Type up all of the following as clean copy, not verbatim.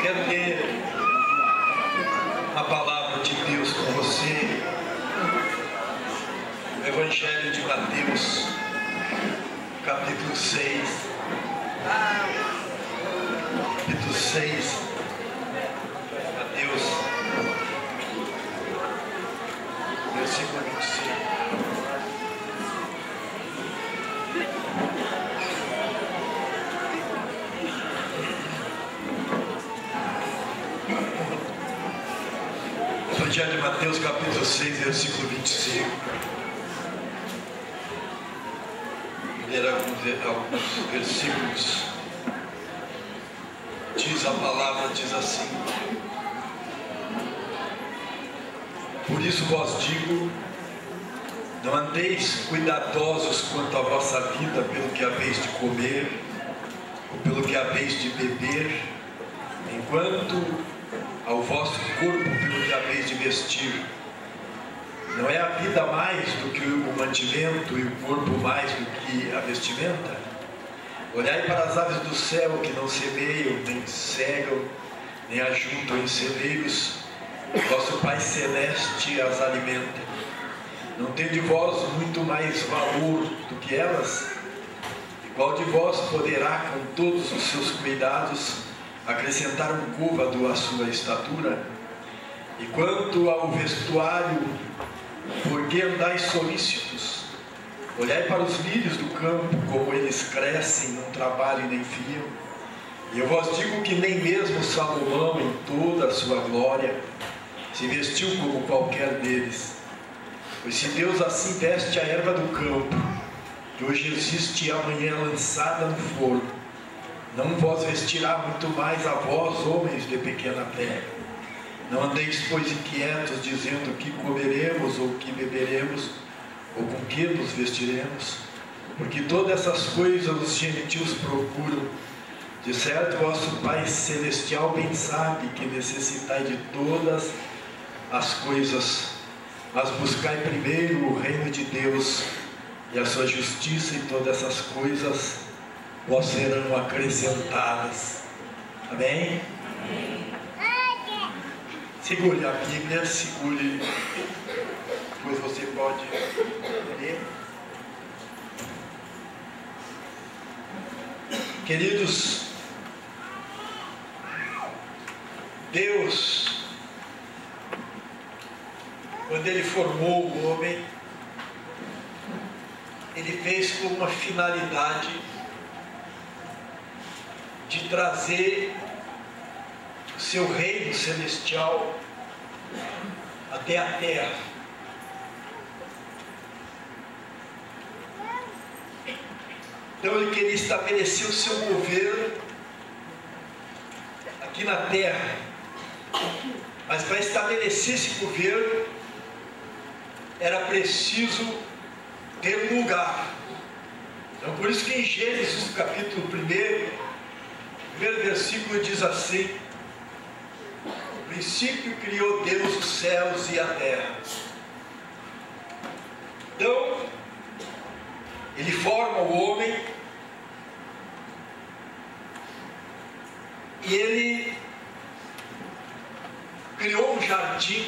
quero ler a palavra de Deus com você. O Evangelho de Mateus, capítulo 6. Capítulo 6. Mateus, versículo 25. Evangelho de Mateus, capítulo 6, versículo 25. Ler alguns versículos. Diz a palavra, diz assim: por isso vos digo, não andeis cuidadosos quanto à vossa vida, pelo que haveis de comer, ou pelo que haveis de beber, enquanto ao vosso corpo pelo que haveis de vestir. Não é a vida mais do que o mantimento, e o corpo mais do que a vestimenta? Olhai para as aves do céu, que não semeiam, nem cegam, nem ajuntam em celeiros, vosso Pai Celeste as alimenta. Não tende vós muito mais valor do que elas? E qual de vós poderá, com todos os seus cuidados, acrescentar um côvado à sua estatura? E quanto ao vestuário, por que andais solícitos? Olhai para os lírios do campo, como eles crescem, não trabalham nem fiam. E eu vos digo que nem mesmo Salomão, em toda a sua glória, se vestiu como qualquer deles. Pois se Deus assim veste a erva do campo, que hoje existe e amanhã é lançada no forno, não vos vestirá muito mais a vós, homens de pequena fé. Não andeis, pois, inquietos, dizendo que comeremos, ou que beberemos, ou com que nos vestiremos, porque todas essas coisas os gentios procuram. De certo, vosso Pai Celestial bem sabe que necessitai de todas as coisas, mas buscai primeiro o reino de Deus e a sua justiça, e todas essas coisas vos serão acrescentadas. Amém? Amém. Segure a Bíblia, segure, depois você pode ler. Queridos, Deus, quando Ele formou o homem, Ele fez com uma finalidade de trazer o seu reino celestial até a terra. Então Ele queria estabelecer o seu governo aqui na terra. Mas para estabelecer esse governo era preciso ter um lugar. Então por isso que em Gênesis, capítulo 1, primeiro versículo diz assim: no princípio criou Deus os céus e a terra. Então Ele forma o homem e Ele criou um jardim,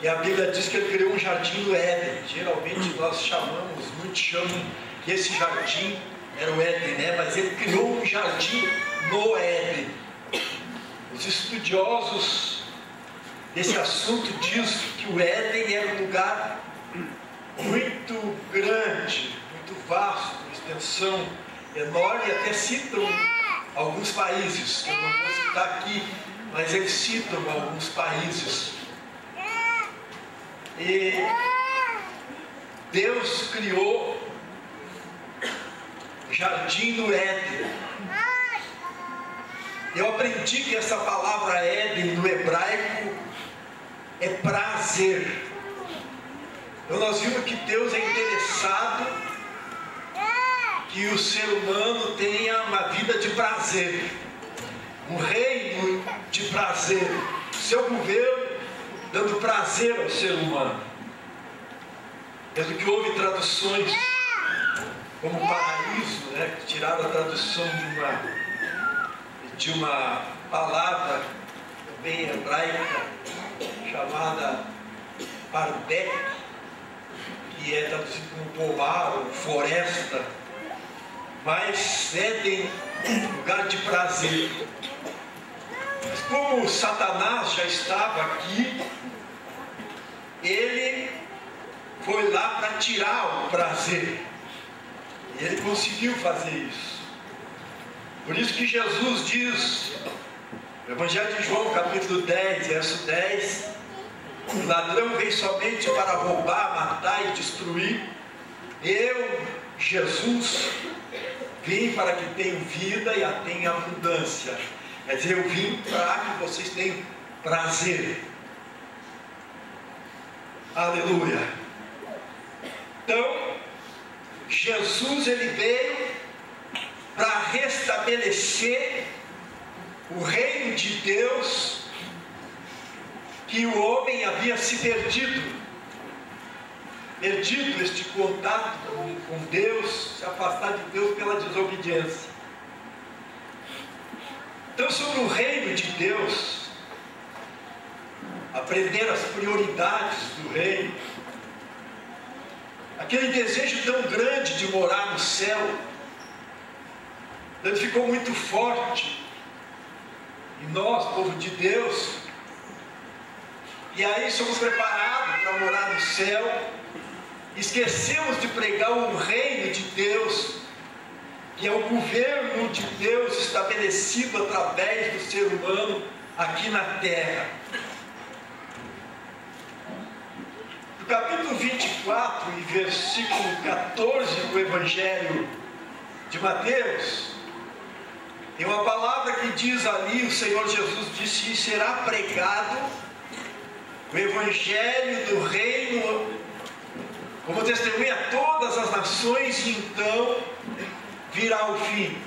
e a Bíblia diz que Ele criou um jardim do Éden. Geralmente nós chamamos, muitos chamam que esse jardim era o Éden, né? Mas Ele criou um jardim no Éden. Os estudiosos desse assunto dizem que o Éden era um lugar muito grande, muito vasto, uma extensão enorme, e até citam alguns países. Eu não vou citar aqui, mas eles citam alguns países. E Deus criou o jardim do Éden. Eu aprendi que essa palavra Éden no hebraico é prazer. Então nós vimos que Deus é interessado que o ser humano tenha uma vida de prazer, um reino de prazer, seu governo dando prazer ao ser humano. Tanto que houve traduções como paraíso, né, que tiraram a tradução tinha uma palavra bem hebraica chamada Bardek, que é traduzido como pomar ou floresta, mas Éden, lugar de prazer. Mas como Satanás já estava aqui, ele foi lá para tirar o prazer. E ele conseguiu fazer isso. Por isso que Jesus diz, no Evangelho de João, capítulo 10, verso 10, o ladrão vem somente para roubar, matar e destruir. Eu, Jesus, vim para que tenham vida e a tenham em abundância. Quer dizer, eu vim para que vocês tenham prazer. Aleluia. Então, Jesus, ele veio para restabelecer o reino de Deus, que o homem havia se perdido este contato com Deus, se afastar de Deus pela desobediência. Então, sobre o reino de Deus, aprender as prioridades do reino, aquele desejo tão grande de morar no céu, ele ficou muito forte em nós, povo de Deus, e aí somos preparados para morar no céu. Esquecemos de pregar o reino de Deus, que é o governo de Deus estabelecido através do ser humano aqui na terra. No capítulo 24 e versículo 14 do Evangelho de Mateus, tem uma palavra que diz ali, o Senhor Jesus disse: e será pregado o Evangelho do reino como testemunha a todas as nações, e então virá o fim.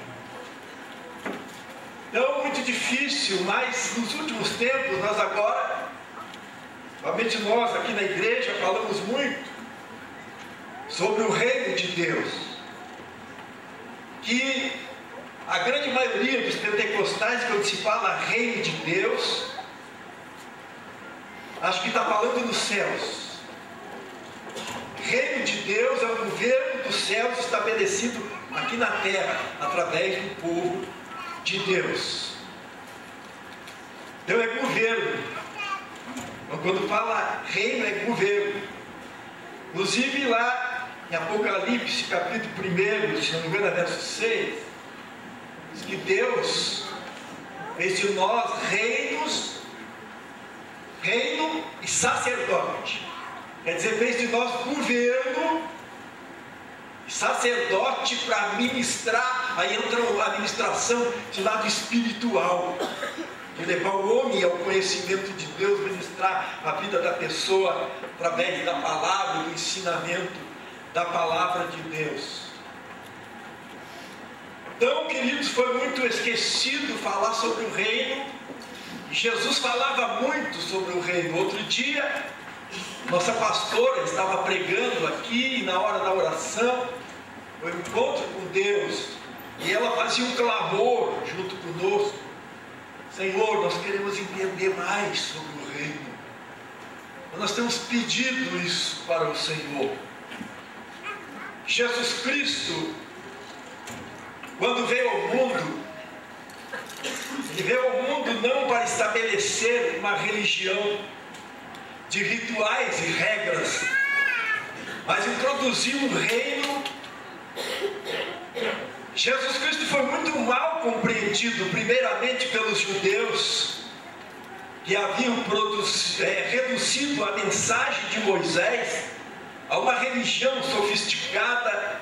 Então, muito difícil, mas nos últimos tempos, nós agora, somente nós aqui na igreja, falamos muito sobre o reino de Deus, que a grande maioria dos pentecostais, quando se fala reino de Deus, acho que está falando dos céus. Reino de Deus é o governo dos céus estabelecido aqui na terra, através do povo de Deus. Então é governo. Então, quando fala reino, é governo. Inclusive lá em Apocalipse, capítulo 1, se não me engano, é verso 6, diz que Deus fez de nós reino e sacerdote. Quer dizer, fez de nós governo e sacerdote para ministrar. Aí entra a administração de lado espiritual, de levar o homem ao conhecimento de Deus, ministrar a vida da pessoa através da palavra, do ensinamento da palavra de Deus. Então, queridos, foi muito esquecido falar sobre o reino. E Jesus falava muito sobre o reino. Outro dia, nossa pastora estava pregando aqui, e na hora da oração, o encontro com Deus, e ela fazia um clamor junto conosco: Senhor, nós queremos entender mais sobre o reino. Nós temos pedido isso para o Senhor. Jesus Cristo, quando veio ao mundo, ele veio ao mundo não para estabelecer uma religião de rituais e regras, mas introduziu um reino. Jesus Cristo foi muito mal compreendido, primeiramente pelos judeus, que haviam reduzido a mensagem de Moisés a uma religião sofisticada,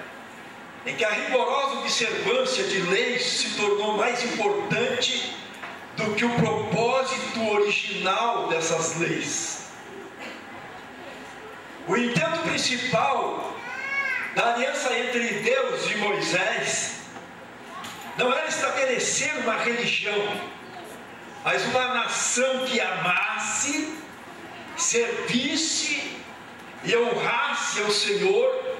em que a rigorosa observância de leis se tornou mais importante do que o propósito original dessas leis. O intento principal da aliança entre Deus e Moisés não era estabelecer uma religião, mas uma nação que amasse, servisse e honrasse ao Senhor,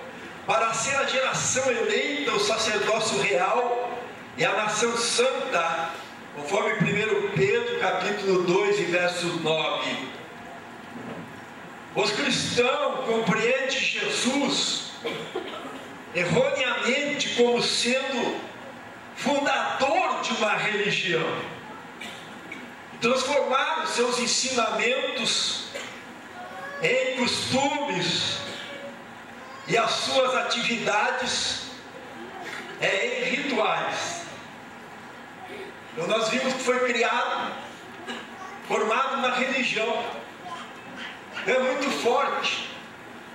para ser a geração eleita, o sacerdócio real e a nação santa Conforme 1 Pedro, capítulo 2, e verso 9. Os cristãos compreendem Jesus erroneamente como sendo fundador de uma religião. Transformaram seus ensinamentos em costumes e as suas atividades em rituais. Então nós vimos que foi criado, formado uma religião. É muito forte.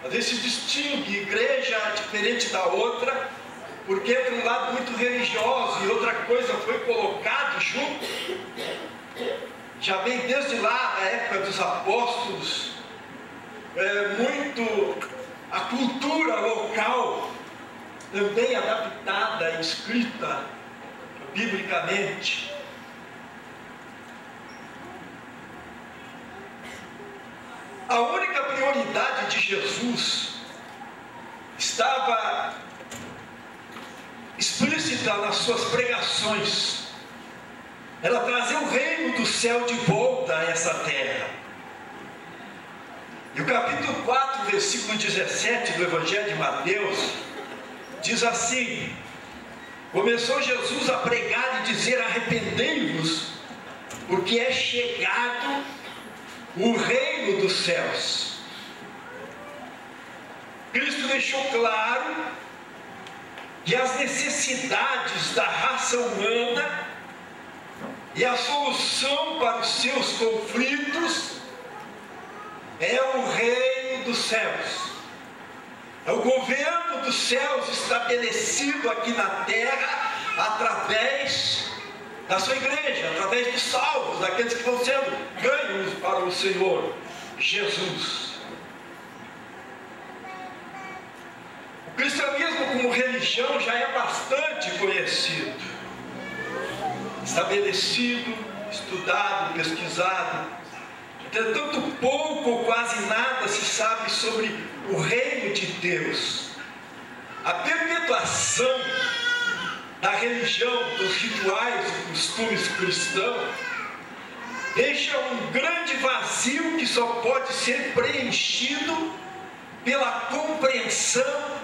Às vezes se distingue igreja diferente da outra, porque é um lado muito religioso e outra coisa foi colocado junto. Já vem desde lá, da época dos apóstolos, muito a cultura local, também adaptada e escrita biblicamente. A única prioridade de Jesus estava explícita nas suas pregações. Ela trazia o reino do céu de volta a essa terra. E o capítulo 4, versículo 17 do Evangelho de Mateus diz assim: começou Jesus a pregar e dizer: arrependei-vos, porque é chegado o reino dos céus. Cristo deixou claro que as necessidades da raça humana e a solução para os seus conflitos é o reino dos céus. É o governo dos céus estabelecido aqui na terra através da sua igreja, através dos salvos, daqueles que vão sendo ganhos para o Senhor Jesus. O cristianismo como religião já é bastante conhecido, estabelecido, estudado, pesquisado. Entretanto, pouco ou quase nada se sabe sobre o reino de Deus. A perpetuação da religião, dos rituais e costumes cristãos deixa um grande vazio que só pode ser preenchido pela compreensão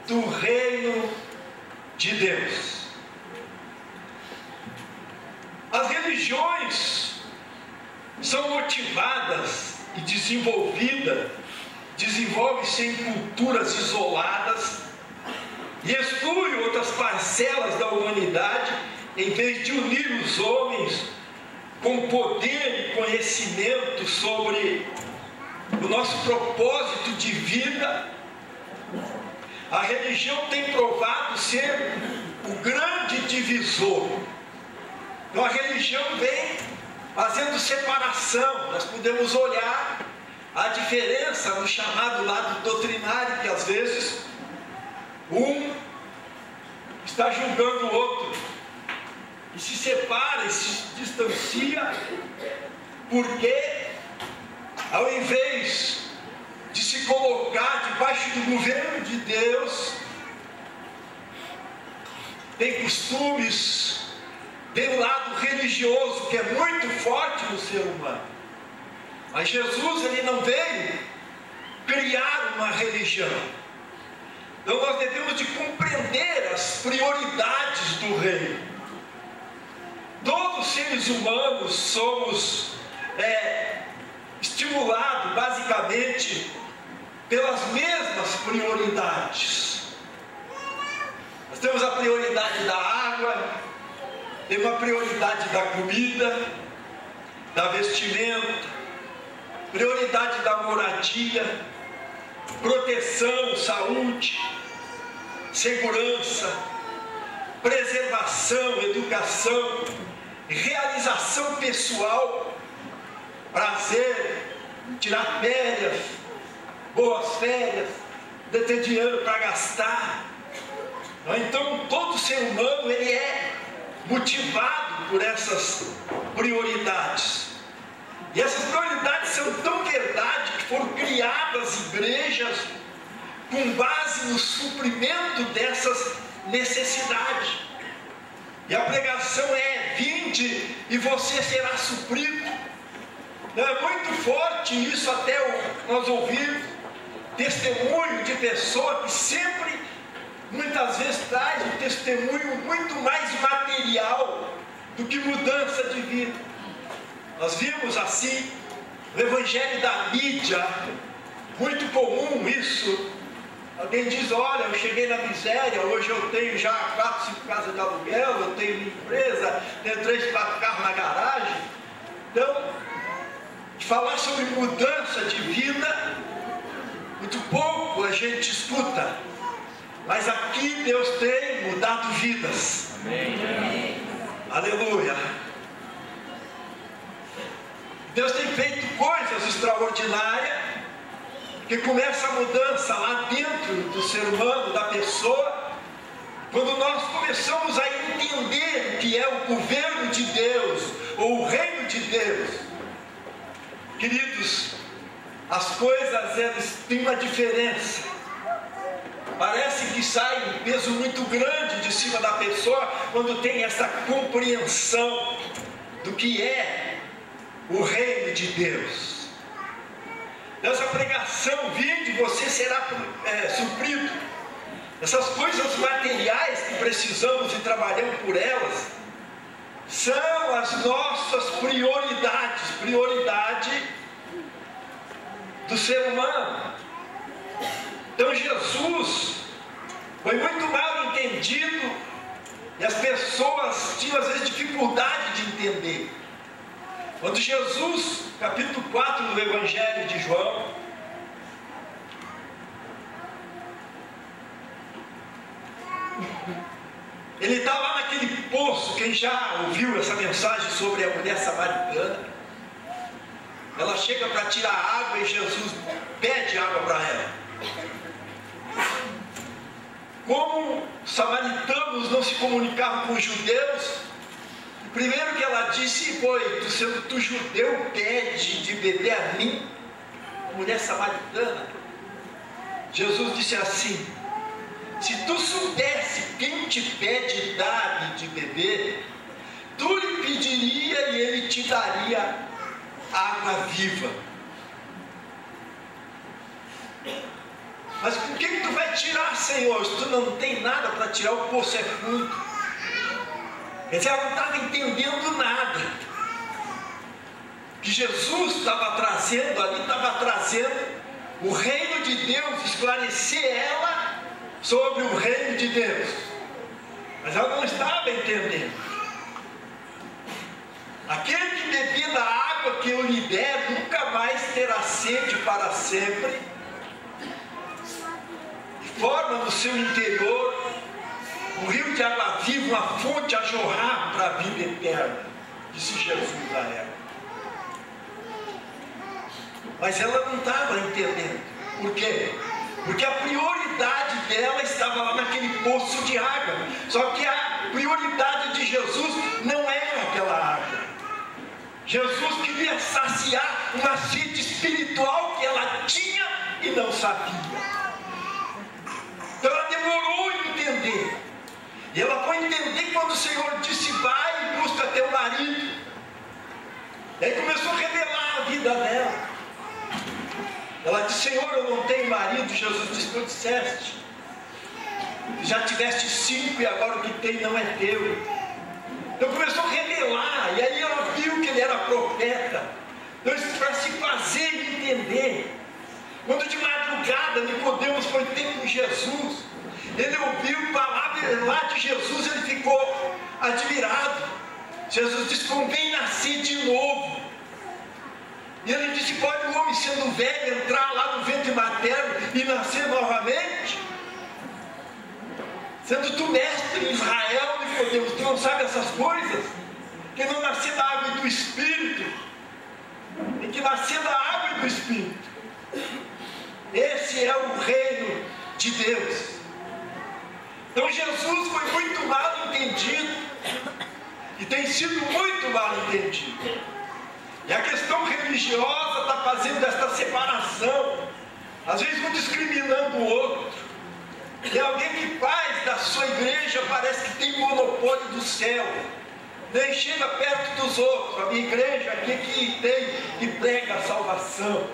do reino de Deus. As religiões são motivadas e desenvolvem-se em culturas isoladas e excluem outras parcelas da humanidade, em vez de unir os homens com poder e conhecimento sobre o nosso propósito de vida. A religião tem provado ser o grande divisor. Então a religião vem fazendo separação. Nós podemos olhar a diferença no chamado lado doutrinário, que às vezes um está julgando o outro e se separa e se distancia, porque ao invés de se colocar debaixo do governo de Deus, tem costumes, tem um lado religioso que é muito forte no ser humano. Mas Jesus, ele não veio criar uma religião. Então nós devemos de compreender as prioridades do reino. Todos os seres humanos somos estimulados basicamente pelas mesmas prioridades. Nós temos a prioridade da água, temos a prioridade da comida, da vestimenta, prioridade da moradia, proteção, saúde, segurança, preservação, educação, realização pessoal, prazer, tirar férias, boas férias, ter dinheiro para gastar. Então todo ser humano ele é motivado por essas prioridades. E essas prioridades são tão verdade que foram criadas igrejas com base no suprimento dessas necessidades. E a pregação é: vinde vinde e você será suprido. É muito forte isso, até nós ouvimos testemunho de pessoa que sempre, muitas vezes, traz um testemunho muito mais material do que mudança de vida. Nós vimos assim o evangelho da mídia, muito comum isso. Alguém diz: olha, eu cheguei na miséria, hoje eu tenho já 4, 5 casas de aluguel, eu tenho minha empresa, tenho 3, 4 carros na garagem. Então, falar sobre mudança de vida, muito pouco a gente escuta. Mas aqui Deus tem mudado vidas. Amém. Aleluia. Deus tem feito coisas extraordinárias, que começa a mudança lá dentro do ser humano, da pessoa, quando nós começamos a entender o que é o governo de Deus, ou o reino de Deus. Queridos, as coisas, elas têm uma diferença. Parece que sai um peso muito grande de cima da pessoa, quando tem essa compreensão do que é o reino de Deus. Nessa pregação, vinde, você será suprido. Essas coisas materiais que precisamos e trabalhamos por elas, são as nossas prioridades, prioridade do ser humano. Então Jesus foi muito mal entendido, e as pessoas tinham às vezes dificuldade de entender. Quando Jesus, capítulo 4 do Evangelho de João, ele está lá naquele poço. Quem já ouviu essa mensagem sobre a mulher samaritana? Ela chega para tirar água e Jesus pede água para ela. Como os samaritanos não se comunicavam com os judeus, o primeiro que ela disse foi: sendo tu judeu, pede de beber a mim, mulher samaritana. Jesus disse assim: se tu soubesse quem te pede dar-lhe de beber, tu lhe pediria e ele te daria água viva. Mas com que tu vai tirar, Senhor? Se tu não tem nada para tirar, o poço é fundo. Quer dizer, ela não estava entendendo nada. Que Jesus estava trazendo ali, estava trazendo o reino de Deus, esclarecer ela sobre o reino de Deus. Mas ela não estava entendendo. Aquele que beber da água que eu lhe der, nunca mais terá sede para sempre. E forma no seu interior um rio de água viva, uma fonte a jorrar para a vida eterna, disse Jesus a ela. Mas ela não estava entendendo. Por quê? Porque a prioridade dela estava lá naquele poço de água. Só que a prioridade de Jesus não era aquela água. Jesus queria saciar uma sede espiritual que ela tinha e não sabia. Então ela demorou a entender. E ela foi entender quando o Senhor disse: vai e busca teu marido. E aí começou a revelar a vida dela. Ela disse: Senhor, eu não tenho marido. Jesus disse: tu disseste, já tiveste 5 e agora o que tem não é teu. Então começou a revelar. E aí ela viu que ele era profeta. Então isso para se fazer entender. Quando de madrugada Nicodemos foi ter com Jesus, ele ouviu palavras lá de Jesus, ele ficou admirado. Jesus disse: convém nascer de novo. E ele disse: pode um homem sendo velho entrar lá no ventre materno e nascer novamente? Sendo tu mestre em Israel, Nicodemos, tu não sabe essas coisas? Que não nascer da água e do Espírito, tem que nascer da água e do Espírito. Esse é o reino de Deus. Então Jesus foi muito mal entendido, e tem sido muito mal entendido. E a questão religiosa está fazendo esta separação, às vezes um discriminando o outro. E alguém que faz da sua igreja parece que tem monopólio do céu. Nem chega perto dos outros. A minha igreja aqui que tem, que prega a salvação.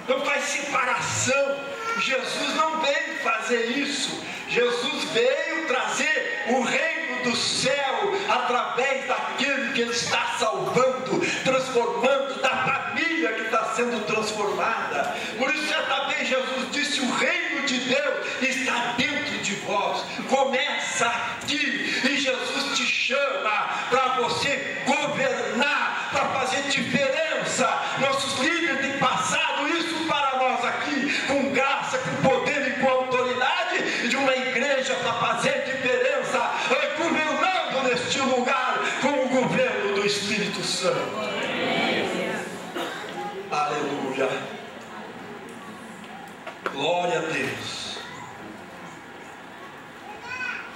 Então faz separação. Jesus não veio fazer isso. Jesus veio trazer o reino do céu através daquele que Ele está salvando, transformando, da família que está sendo transformada. Por isso, certa vez Jesus disse: o reino de Deus está dentro de vós, começa aqui. E Jesus te chama para você governar, para fazer diferença. Nossos líderes têm passado isso para nós aqui, com graça, com poder e com autoridade de uma igreja para fazer diferença, governando neste lugar com o governo do Espírito Santo. Aleluia. Glória a Deus.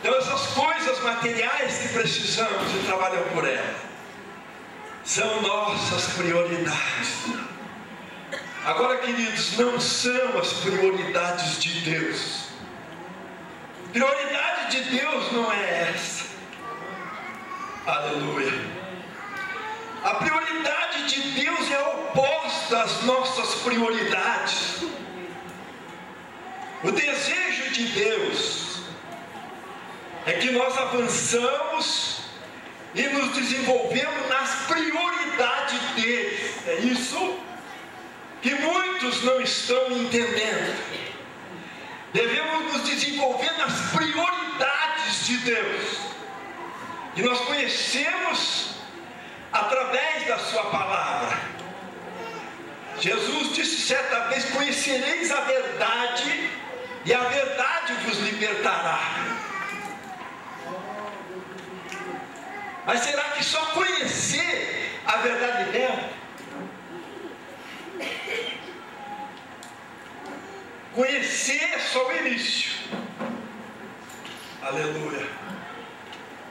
Então essas coisas materiais que precisamos e trabalhamos por elas são nossas prioridades. Agora, queridos, não são as prioridades de Deus. Prioridade de Deus não é essa. Aleluia. A prioridade de Deus é oposta às nossas prioridades. O desejo de Deus é que nós avançamos e nos desenvolvemos nas prioridades dele. É isso que muitos não estão entendendo. Devemos nos desenvolver nas prioridades de Deus, que nós conhecemos através da sua palavra. Jesus disse certa vez: conhecereis a verdade, e a verdade vos libertará. Mas será que só conhecer a verdade dela? Conhecer é só o início. Aleluia.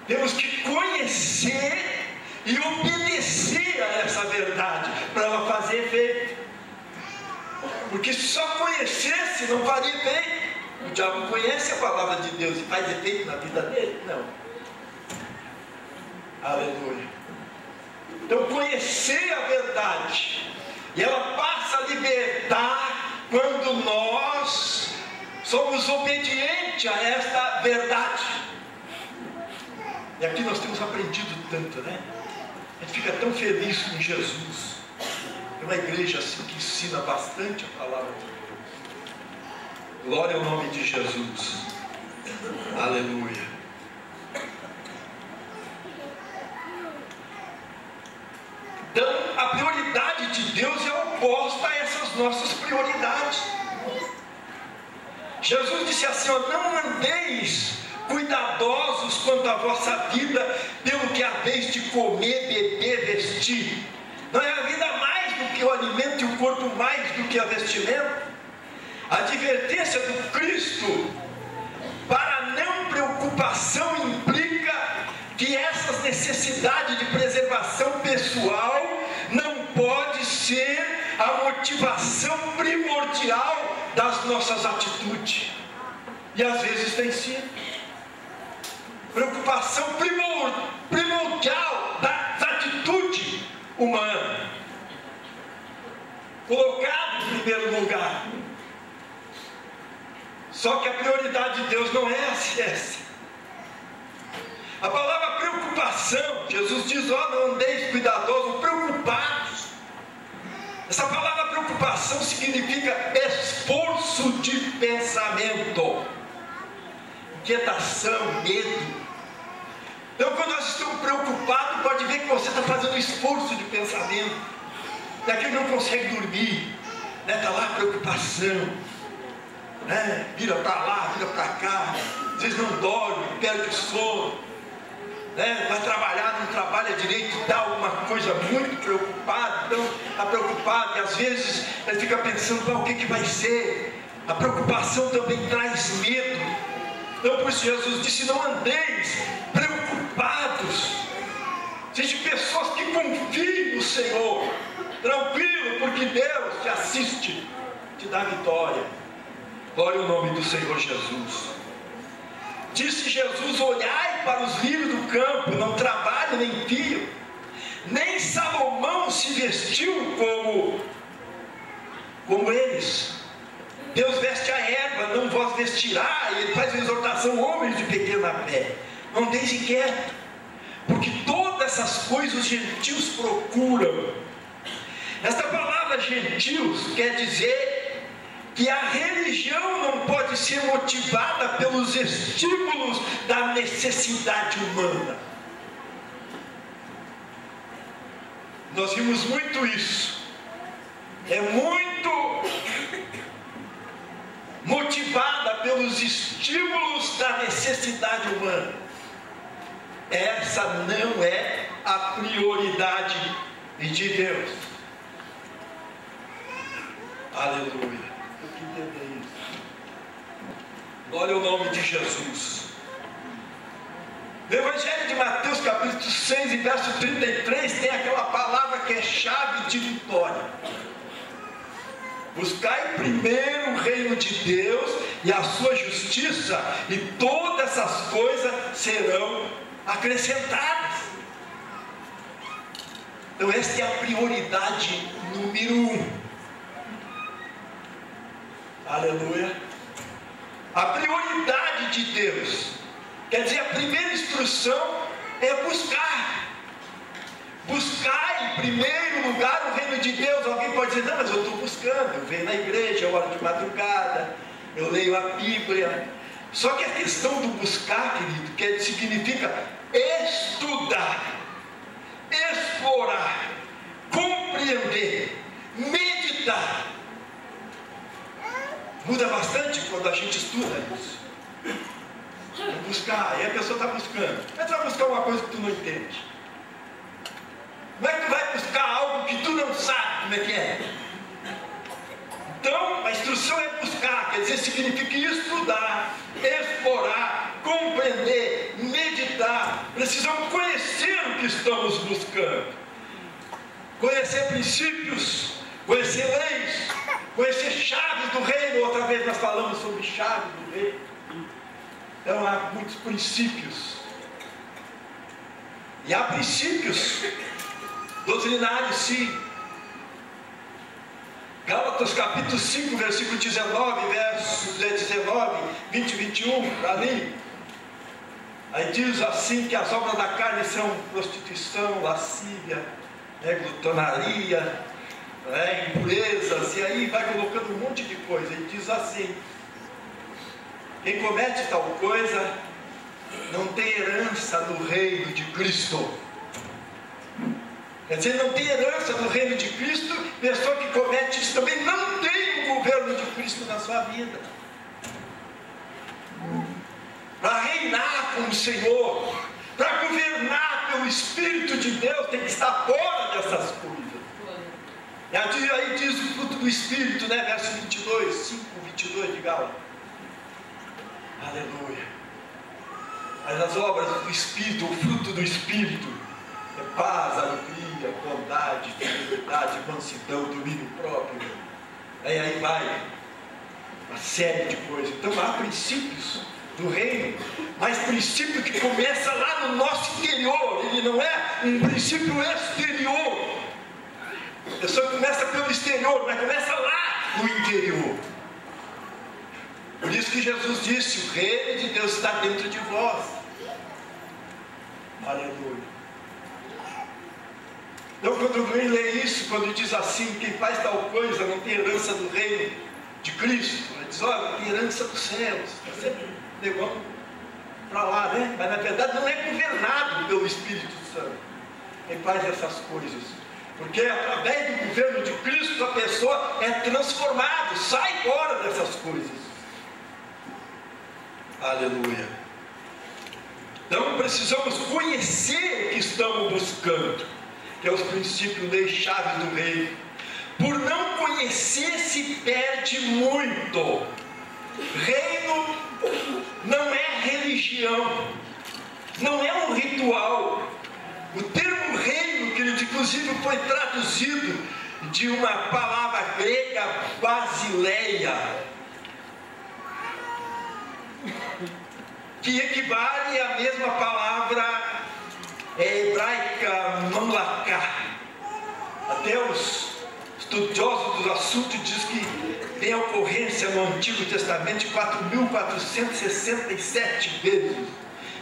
Temos que conhecer e obedecer a essa verdade para ela fazer efeito. Porque se só conhecesse, não faria efeito. O diabo conhece a palavra de Deus e faz efeito na vida dele? Não. Aleluia. Então, conhecer a verdade, e ela passa a libertar quando nós somos obedientes a esta verdade. E aqui nós temos aprendido tanto, né? A gente fica tão feliz com Jesus. É uma igreja assim que ensina bastante a palavra de Deus. Glória ao nome de Jesus. Aleluia. Então, a prioridade de Deus é oposta a essas nossas prioridades. Jesus disse assim: não andeis cuidadosos quanto à vossa vida, pelo que haveis de comer, beber, vestir. Não é a vida mais do que o alimento e o corpo mais do que a vestimenta? A advertência do Cristo para não preocupação implica que essas necessidades de preservação pessoal não pode ser a motivação primordial das nossas atitudes. E às vezes tem sido. Preocupação primordial das atitudes humanas. Colocado em primeiro lugar. Só que a prioridade de Deus não é essa. A palavra preocupação, Jesus diz: não andeis cuidadosos, preocupados. Essa palavra preocupação significa esforço de pensamento, inquietação, medo. Então, quando nós estamos preocupados, pode ver que você está fazendo esforço de pensamento. Daqui não consegue dormir, né? Está lá a preocupação, né? Vira para lá, vira para cá, às vezes não dorme, perde o sono. Vai trabalhar, não trabalha direito, dá alguma coisa, muito preocupado, então está preocupado, e às vezes ele fica pensando: o que vai ser? A preocupação também traz medo. Então por isso Jesus disse: não andeis preocupados. Existem pessoas que confiam no Senhor, tranquilo, porque Deus te assiste, te dá vitória. Glória ao nome do Senhor Jesus. Disse Jesus: olhai para os lírios do campo, não trabalham nem fio. Nem Salomão se vestiu como eles. Deus veste a erva, não vos vestirá. E ele faz uma exortação, homens de pequena fé. Não deixe inquieto, porque todas essas coisas os gentios procuram. Esta palavra gentios quer dizer que a religião não pode ser motivada pelos estímulos da necessidade humana. Nós vimos muito isso. É muito motivada pelos estímulos da necessidade humana. Essa não é a prioridade de Deus. Aleluia. Eu que entender isso. Glória ao nome de Jesus. No Evangelho de Mateus, capítulo 6, e verso 33, tem aquela palavra que é chave de vitória. Buscai primeiro o reino de Deus e a sua justiça, e todas essas coisas serão acrescentadas. Então esta é a prioridade número 1. Aleluia. A prioridade de Deus, quer dizer, a primeira instrução é buscar. Buscar em primeiro lugar o reino de Deus. Alguém pode dizer, não, mas eu estou buscando, eu venho na igreja, eu oro de madrugada, eu leio a Bíblia. Só que a questão do buscar, querido, que significa estudar, explorar, compreender, meditar. Muda bastante quando a gente estuda isso. Buscar, aí a pessoa está buscando. Mas tu vai buscar uma coisa que tu não entende. Como é que tu vai buscar algo que tu não sabe como é que é? Então, a instrução é buscar, quer dizer, significa estudar, explorar, compreender, meditar. Precisamos conhecer o que estamos buscando. Conhecer princípios, conhecer leis, conhecer chaves do reino. Outra vez nós falamos sobre chaves do reino. Então há muitos princípios. E há princípios doutrinários, sim. Gálatas capítulo 5, versículo 19, versos 19, 20 e 21, ali. Aí diz assim que as obras da carne são prostituição, lascívia, glutonaria, impurezas, e aí vai colocando um monte de coisa. E diz assim: quem comete tal coisa não tem herança no reino de Cristo. Quer dizer, não tem herança no reino de Cristo. Pessoa que comete isso também não tem o governo de Cristo na sua vida. Para reinar como Senhor, para governar pelo Espírito de Deus, tem que estar fora dessas coisas. E aí diz o fruto do Espírito, verso 22, 5, 22 de Gálatas. Aleluia. Mas as obras do Espírito, o fruto do Espírito, é paz, alegria, bondade, fidelidade, mansidão, domínio próprio. Aí vai uma série de coisas. Então há princípios do reino, mas princípio que começa lá no nosso interior. Ele não é um princípio exterior. A pessoa começa pelo exterior, mas começa lá no interior. Por isso que Jesus disse: o reino de Deus está dentro de vós. Aleluia. Então, quando alguém lê isso, quando diz assim, quem faz tal coisa não tem herança do reino de Cristo, ele diz, olha, tem herança dos céus. Está sempre levando para lá, mas na verdade não é governado pelo Espírito Santo quem faz essas coisas. Porque através do governo de Cristo a pessoa é transformada, sai fora dessas coisas. Aleluia. Então precisamos conhecer o que estamos buscando, que é os princípios, leis, chaves do reino. Por não conhecer se perde muito. Reino não é religião, não é um ritual. O termo reino, querido, inclusive foi traduzido de uma palavra grega, basileia, que equivale à mesma palavra hebraica hebraica mamlaká. Até os estudiosos do assunto diz que tem ocorrência no Antigo Testamento de 4.467 vezes.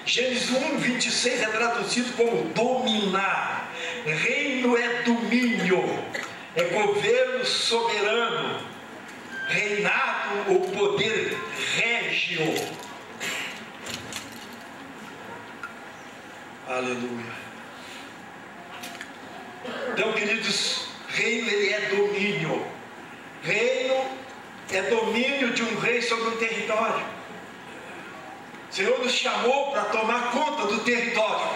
Gênesis 1:26 é traduzido como dominar. Reino é domínio, é governo soberano. Reinado ou poder régio. Aleluia. Então, queridos, reino ele é domínio. Reino é domínio de um rei sobre um território. O Senhor nos chamou para tomar conta do território.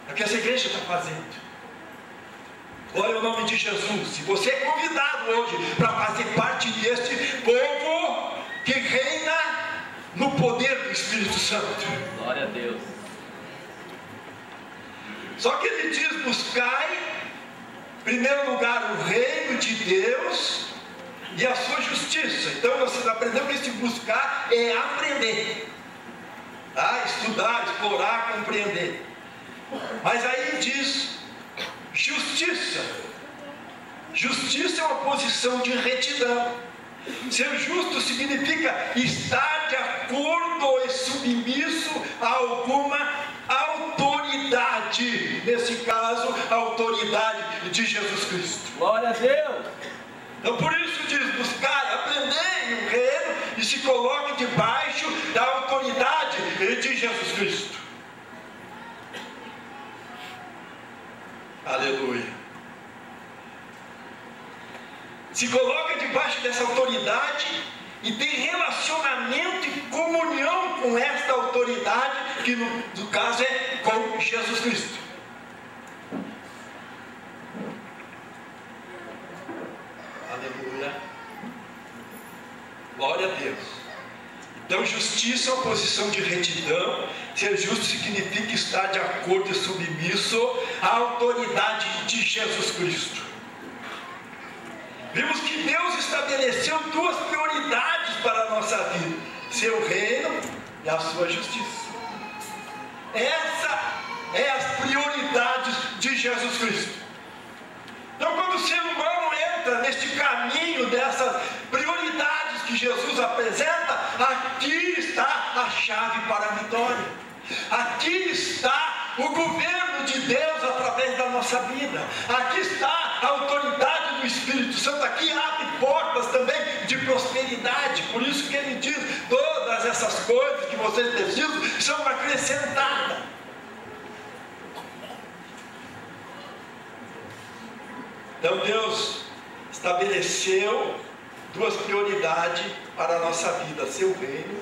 É o que essa igreja está fazendo. Glória ao nome de Jesus. Se você é convidado hoje para fazer parte deste povo que reina no poder do Espírito Santo. Glória a Deus. Só que ele diz: buscai, em primeiro lugar, o reino de Deus e a sua justiça. Então vocês aprenderam que esse buscar é aprender, tá? Estudar, explorar, compreender. Mas aí diz justiça. Justiça é uma posição de retidão. Ser justo significa estar de acordo e submisso a alguma autoridade. Nesse caso, a autoridade de Jesus Cristo. Glória a Deus. Então por isso diz: buscar, aprender o reino e se coloque debaixo da autoridade de Jesus Cristo. Aleluia. Se coloca debaixo dessa autoridade e tem relacionamento e comunhão com esta autoridade, que no caso é com Jesus Cristo. Aleluia. Glória a Deus. Então justiça é uma posição de retidão. Ser justo significa estar de acordo e submisso à autoridade de Jesus Cristo. Vimos que Deus estabeleceu duas prioridades para a nossa vida: seu reino e a sua justiça. Essa é as prioridades de Jesus Cristo. Então quando o ser humano entra neste caminho dessas prioridades que Jesus apresenta, aqui está a chave para a vitória. Aqui está o governo de Deus através da nossa vida. Aqui está a autoridade do Espírito Santo. Aqui abre portas também de prosperidade. Por isso que ele diz: todas essas coisas que vocês precisam são acrescentadas. Então Deus estabeleceu duas prioridades para a nossa vida: seu reino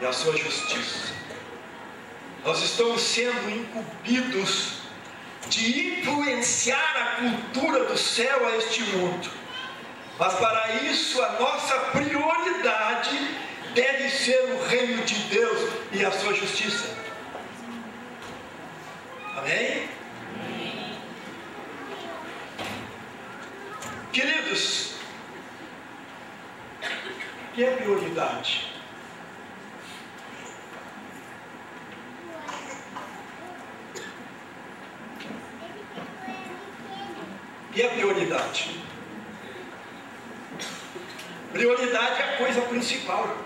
e a sua justiça. Nós estamos sendo incumbidos de influenciar a cultura do céu a este mundo. Mas para isso a nossa prioridade deve ser o reino de Deus e a sua justiça. Amém? Queridos, o que é prioridade? O que é prioridade? Prioridade é a coisa principal.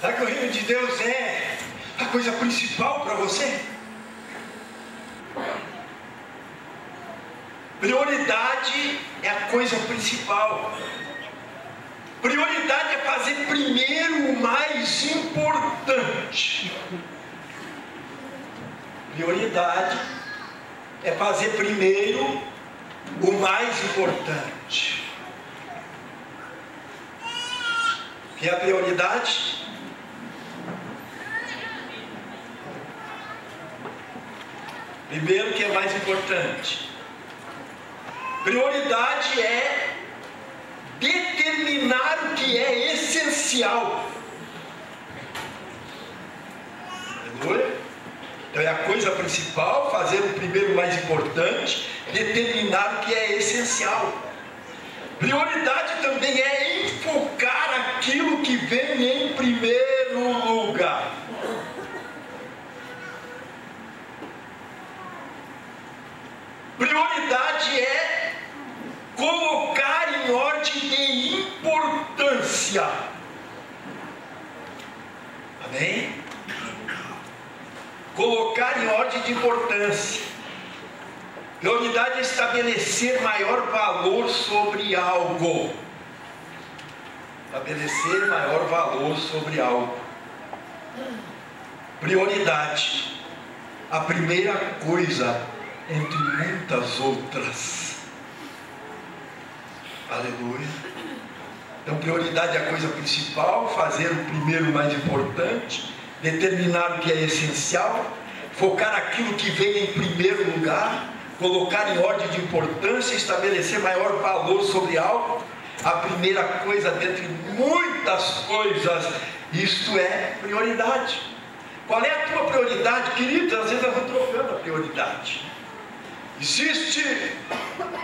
Será que o reino de Deus é a coisa principal para você? Prioridade é a coisa principal. Prioridade é fazer primeiro o mais importante. Prioridade é fazer primeiro o mais importante. O que é a prioridade? Primeiro, o que é mais importante? Prioridade é determinar o que é essencial. Aleluia? Então é a coisa principal, fazer o primeiro mais importante, determinar o que é essencial. Prioridade também é enfocar aquilo que vem em primeiro lugar. Amém? Colocar em ordem de importância. Prioridade é estabelecer maior valor sobre algo. Estabelecer maior valor sobre algo. Prioridade. A primeira coisa entre muitas outras. Aleluia. Então, prioridade é a coisa principal. Fazer o primeiro mais importante. Determinar o que é essencial. Focar aquilo que vem em primeiro lugar. Colocar em ordem de importância. Estabelecer maior valor sobre algo. A primeira coisa dentre muitas coisas. Isto é prioridade. Qual é a tua prioridade, queridos? Às vezes nós vamos trocando a prioridade. Existe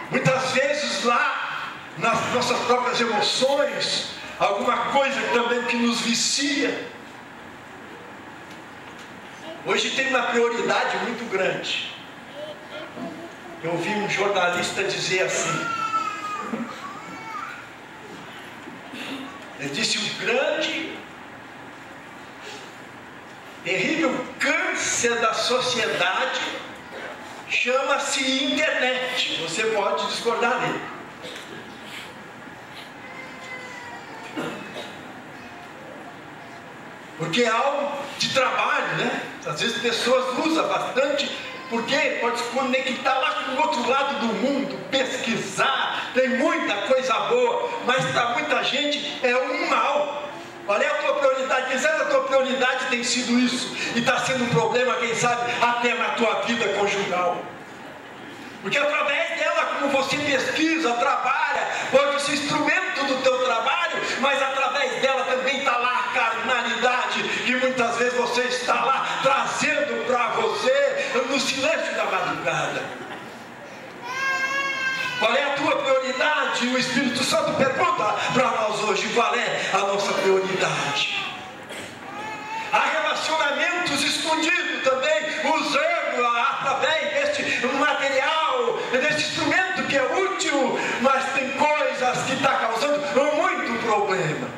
muitas vezes lá nas nossas próprias emoções alguma coisa também que nos vicia. Hoje tem uma prioridade muito grande. Eu ouvi um jornalista dizer assim. Ele disse: o grande, terrível câncer da sociedade chama-se internet. Você pode discordar dele. Porque é algo de trabalho, né? Às vezes pessoas usam bastante, porque pode se conectar lá com o outro lado do mundo, pesquisar, tem muita coisa boa, mas para muita gente é um mal. Qual é a tua prioridade? Quem sabe a tua prioridade tem sido isso, e está sendo um problema, quem sabe, até na tua vida conjugal. Porque através dela, como você pesquisa, trabalha, pode ser instrumento do teu trabalho, mas através dela também está lá a carnalidade, que muitas vezes você está lá trazendo para você no silêncio da madrugada. Qual é a tua prioridade? O Espírito Santo pergunta para nós hoje: qual é a nossa prioridade? Há relacionamentos escondidos também, usando através deste material, deste instrumento que é útil, mas tem coisas que estão causando muito problema.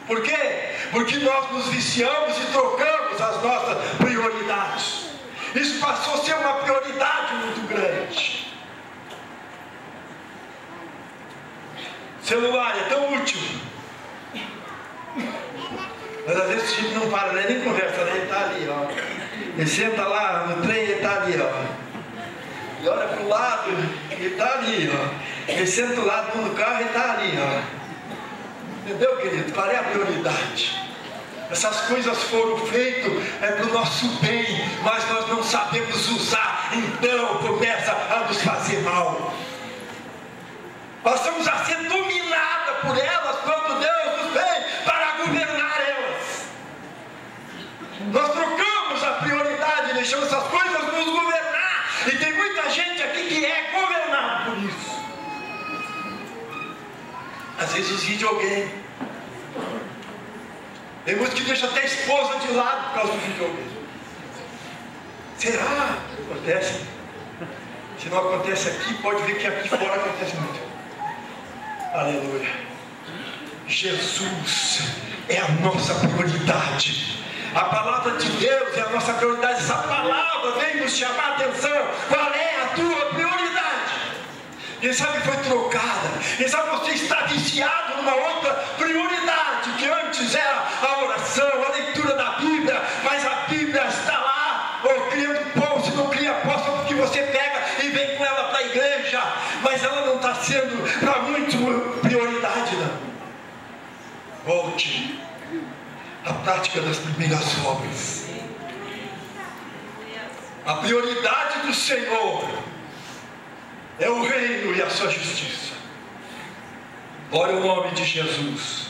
Por quê? Porque nós nos viciamos e trocamos as nossas prioridades. Isso passou a ser uma prioridade muito grande. Celular é tão útil, mas às vezes o gente não para, né? Nem conversa, né? Ele está ali, ó. Ele senta lá no trem, ele está ali, ó. E olha para o lado, ele está ali, ó. Ele senta do lado do carro, ele está ali, ó. Entendeu, querido? Qual é a prioridade? Essas coisas foram feitas para o nosso bem, mas nós não sabemos usar, então começa a nos fazer mal. Passamos a ser dominados por elas quando Deus nos veio para governar elas. Nós trocamos a prioridade, deixamos essas coisas nos governar. E tem muita gente aqui que é governado por isso. Às vezes os videogames. Tem muitos que deixam até a esposa de lado por causa do videogame. Será que acontece? Se não acontece aqui, pode ver que aqui fora acontece muito. Aleluia. Jesus é a nossa prioridade. A palavra de Deus é a nossa prioridade. Essa palavra vem nos chamar a atenção. Qual é a tua prioridade? Quem sabe foi trocada. Quem sabe você está viciado numa outra prioridade, que antes era a oração, a leitura da Bíblia, mas a Bíblia está lá, ou criando pão, se não cria poça, porque você pega e vem com ela para a igreja, mas ela não está sendo para muito prioridade, não. Volte à prática das primeiras obras. A prioridade do Senhor é o reino e a sua justiça. Glória ao nome de Jesus.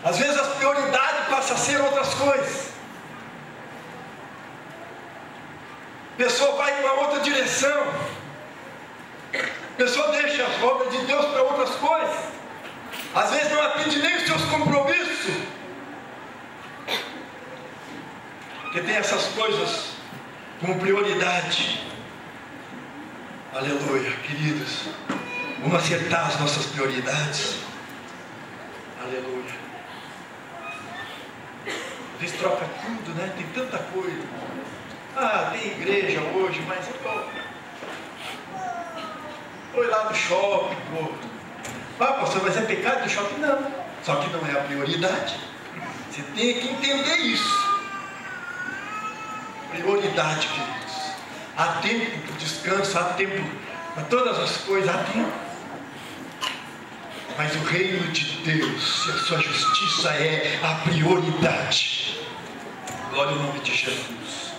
Às vezes as prioridades passam a ser outras coisas. A pessoa vai em uma outra direção. A pessoa deixa as obras de Deus para outras coisas. Às vezes não atende nem os seus compromissos. Porque tem essas coisas como prioridade. Aleluia, queridos. Vamos acertar as nossas prioridades. Aleluia. Às vezes troca tudo, né? Tem tanta coisa. Ah, tem igreja hoje, mas foi lá no shopping, pô. Ah, pastor, mas é pecado do shopping? Não. Só que não é a prioridade. Você tem que entender isso. Prioridade, queridos. Há tempo para o descanso, há tempo para todas as coisas, há tempo. Mas o reino de Deus e a sua justiça é a prioridade. Glória ao nome de Jesus.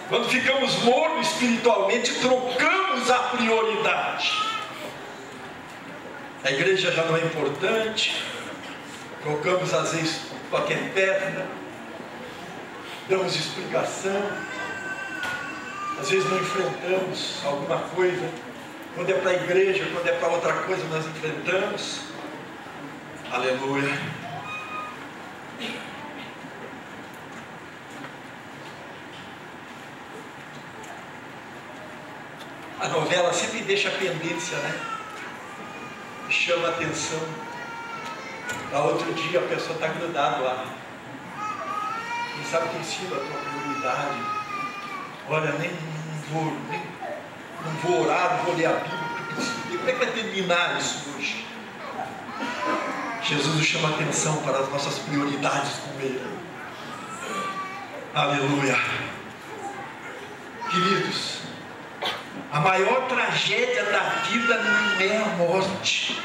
Quando ficamos mornos espiritualmente, trocamos a prioridade. A igreja já não é importante. Trocamos às vezes qualquer perna. Damos explicação. Às vezes não enfrentamos alguma coisa. Quando é para a igreja, quando é para outra coisa, nós enfrentamos. Aleluia. A novela sempre deixa a pendência, né? Chama a atenção. Na outro dia a pessoa está grudada lá. Quem sabe tem sido a tua prioridade? Olha, não vou orar, não vou ler a Bíblia, porque preciso ver. Como é que vai terminar isso hoje? Jesus nos chama a atenção para as nossas prioridades com Ele. Aleluia. Queridos, a maior tragédia da vida não é a morte,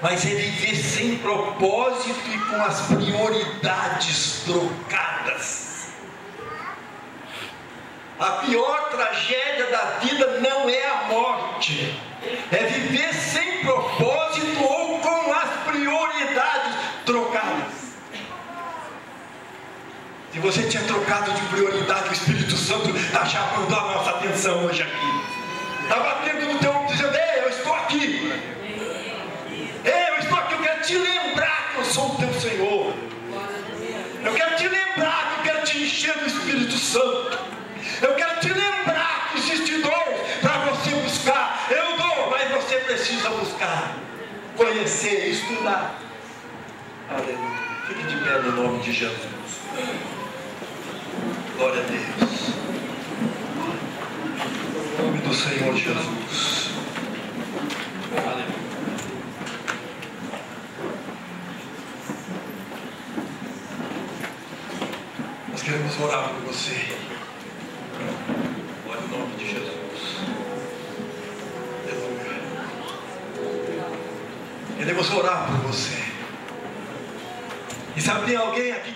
mas é viver sem propósito e com as prioridades trocadas. A pior tragédia da vida não é a morte, é viver sem propósito ou com as prioridades trocadas. Se você tinha trocado de prioridade, o Espírito Santo está chamando a nossa atenção hoje aqui. Está batendo no teu ombro dizendo: ei, eu estou aqui. Ei, eu estou aqui, eu quero te lembrar que eu sou o teu Senhor. Eu quero te lembrar que eu quero te encher do Espírito Santo. Eu quero te lembrar que existe dons para você buscar. Eu dou, mas você precisa buscar, conhecer, estudar. Aleluia. Fique de pé no nome de Jesus. Glória a Deus. Em nome do Senhor Jesus. Aleluia. Nós queremos orar por você. Glória ao nome de Jesus. Aleluia. Queremos orar por você. E sabe, tem alguém aqui